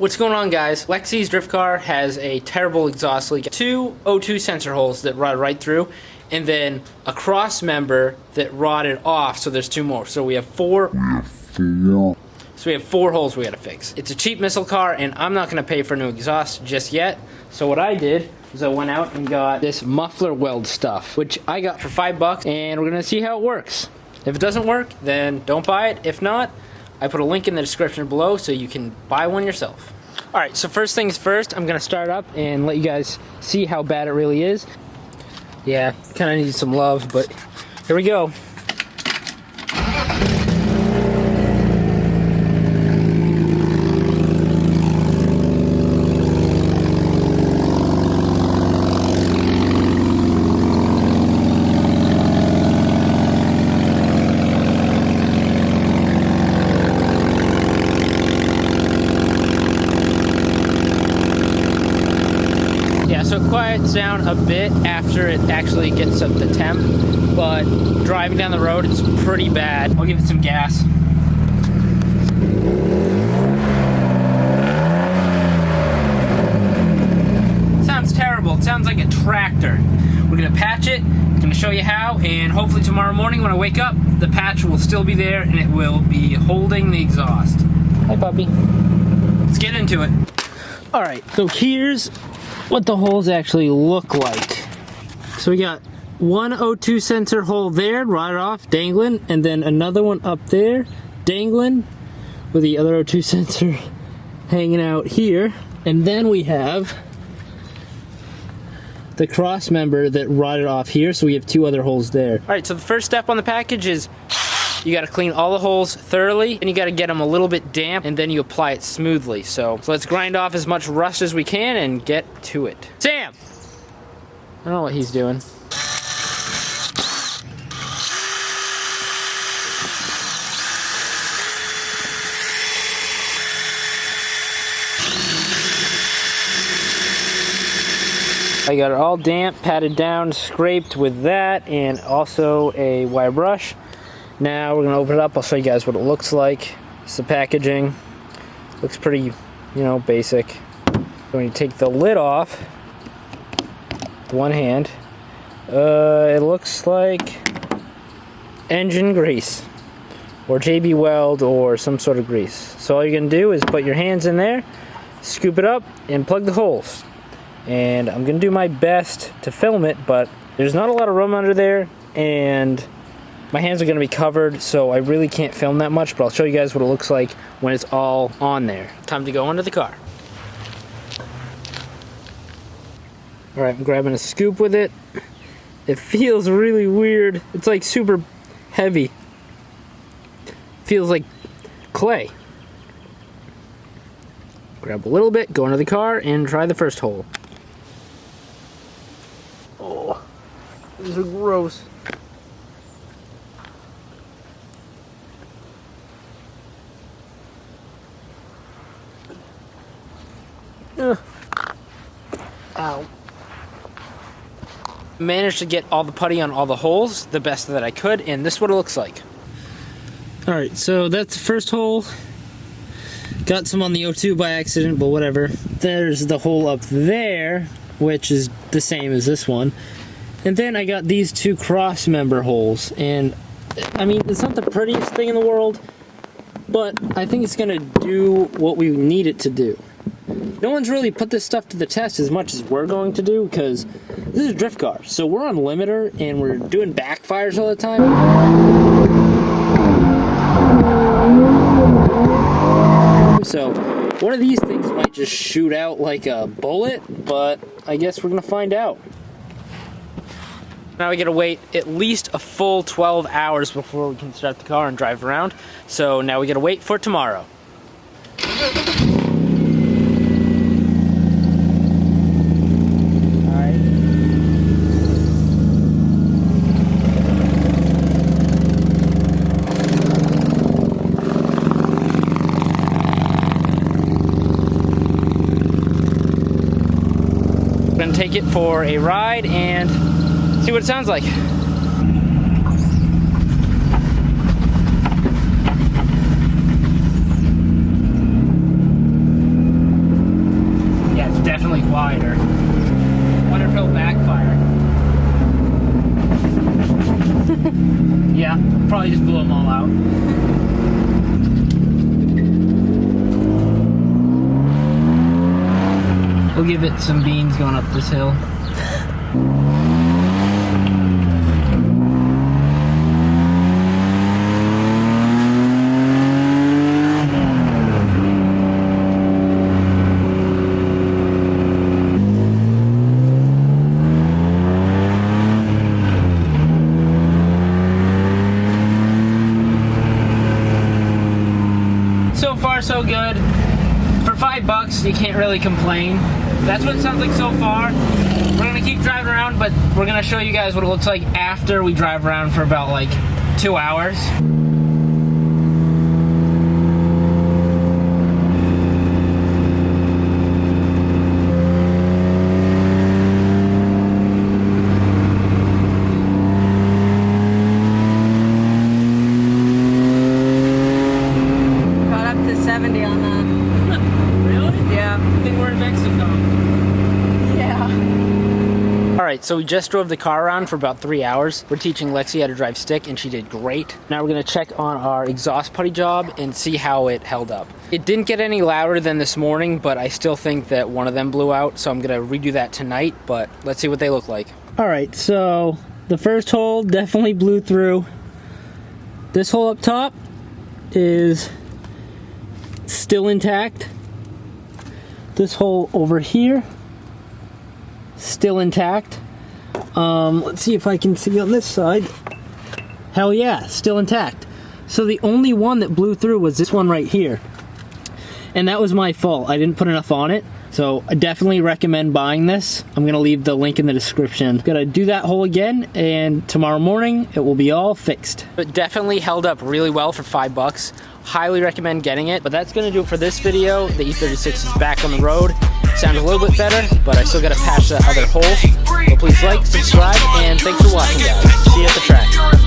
What's going on, guys? Lexi's drift car has a terrible exhaust leak. 2 O2 sensor holes that rot right through, and then a cross member that rotted off, so there's 2 more. So we have 4. So we have 4 holes we gotta fix. It's a cheap missile car, and I'm not gonna pay for new exhaust just yet. So what I did is I went out and got this muffler weld stuff, which I got for $5, and we're gonna see how it works. If it doesn't work, then don't buy it. If not, I put a link in the description below so you can buy one yourself. Alright, so first things first, I'm gonna start up and let you guys see how bad it really is. Yeah, kinda needs some love, but here we go. So it quiets down a bit after it actually gets up to temp, but driving down the road it's pretty bad. I'll give it some gas. Sounds terrible. It sounds like a tractor. We're gonna patch it. I'm gonna show you how, and hopefully tomorrow morning when I wake up, the patch will still be there and it will be holding the exhaust. Hi, puppy. Let's get into it. All right, so here's what the holes actually look like. So we got one O2 sensor hole there, right off, dangling, and then another one up there, dangling, with the other O2 sensor hanging out here. And then we have the cross member that rotted off here, so we have 2 other holes there. All right, so the first step on the package is you gotta clean all the holes thoroughly, and you gotta get them a little bit damp, and then you apply it smoothly. So let's grind off as much rust as we can and get to it. Sam! I don't know what he's doing. I got it all damp, patted down, scraped with that, and also a wire brush. Now we're gonna open it up. I'll show you guys what it looks like. It's the packaging. Looks pretty, you know, basic. When you take the lid off with one hand, it looks like engine grease or JB Weld or some sort of grease. So all you're gonna do is put your hands in there, scoop it up, and plug the holes. And I'm gonna do my best to film it, but there's not a lot of room under there, and my hands are going to be covered, so I really can't film that much, but I'll show you guys what it looks like when it's all on there. Time to go into the car. Alright, I'm grabbing a scoop with it. It feels really weird. It's like super heavy. Feels like clay. Grab a little bit, go into the car, and try the first hole. Oh, these are gross. Ow. Managed to get all the putty on all the holes the best that I could, and this is what it looks like. Alright, so that's the first hole. Got some on the O2 by accident, but whatever. There's the hole up there, which is the same as this one. And then I got these 2 cross member holes, and I mean, it's not the prettiest thing in the world, but I think it's gonna do what we need it to do. No one's really put this stuff to the test as much as we're going to do, because this is a drift car, so we're on limiter and we're doing backfires all the time. So one of these things might just shoot out like a bullet, but I guess we're gonna find out. Now we gotta wait at least a full 12 hours before we can start the car and drive around, so now we gotta wait for tomorrow. Gonna take it for a ride and see what it sounds like. definitely quieter. Wonder if he'll backfire. Yeah, probably just blew them all out. We'll give it some beans going up this hill. So far, so good. For $5, you can't really complain. That's what it sounds like so far. We're gonna keep driving around, but we're gonna show you guys what it looks like after we drive around for about like 2 hours. Got up to 70 on that. Really? Yeah. I think we're in Mexico. Yeah. All right, so we just drove the car around for about 3 hours. We're teaching Lexi how to drive stick, and she did great. Now we're gonna check on our exhaust putty job and see how it held up. It didn't get any louder than this morning, but I still think that one of them blew out, so I'm gonna redo that tonight, but let's see what they look like. All right, so the first hole definitely blew through. This hole up top is still intact. This hole over here, still intact. Let's see if I can see on this side. Hell yeah, still intact. So the only one that blew through was this one right here. And that was my fault. I didn't put enough on it. So I definitely recommend buying this. I'm gonna leave the link in the description. Gonna do that hole again, and tomorrow morning it will be all fixed. It definitely held up really well for $5. Highly recommend getting it. But that's gonna do it for this video. The E36 is back on the road. Sounds a little bit better, but I still gotta patch that other hole. So please like, subscribe, and thanks for watching, guys. See you at the track.